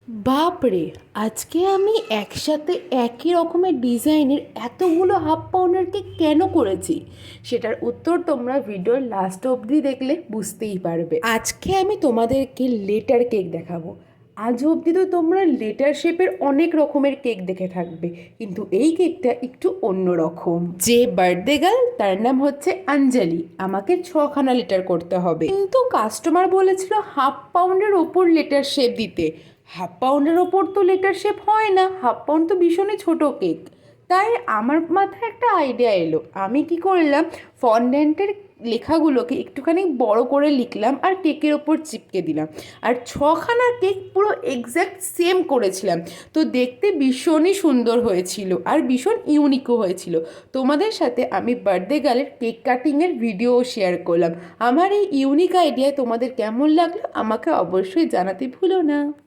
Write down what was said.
বাপরে! আজকে আমি একসাথে একই রকমের ডিজাইনের এতগুলো হাফ পাউন্ডের কেক কেন করেছি সেটার উত্তর তোমরা ভিডিওর লাস্ট অবধি দেখলে বুঝতেই পারবে। আজকে আমি তোমাদেরকে লেটার কেক দেখাবো। আজ অবধি তো তোমরা লেটার শেপের অনেক রকমের কেক দেখে থাকবে, কিন্তু এই কেকটা একটু অন্য রকম। যে বার্থডে গার্ল তার নাম হচ্ছে অঞ্জলি, আমাকে 6খানা লেটার করতে হবে, কিন্তু কাস্টমার বলেছিল হাফ পাউন্ডের ওপর লেটার শেপ দিতে। হাফ পাউন্ডের ওপর তো লেটার শেপ হয় না, হাফ পাউন্ড তো ভীষণই ছোটো কেক। তাই আমার মাথায় একটা আইডিয়া এলো, আমি কি করলাম, ফন্ড্যান্টের লেখাগুলোকে একটুখানি বড় করে লিখলাম আর কেকের ওপর চিপকে দিলাম, আর 6খানা কেক পুরো এক্স্যাক্ট সেম করেছিলাম। তো দেখতে ভীষণই সুন্দর হয়েছিল আর ভীষণ ইউনিকও হয়েছিল। তোমাদের সাথে আমি বার্থডে গার্লের কেক কাটিংয়ের ভিডিও শেয়ার করলাম। আমার এই ইউনিক আইডিয়ায় তোমাদের কেমন লাগলো আমাকে অবশ্যই জানাতে ভুলো না।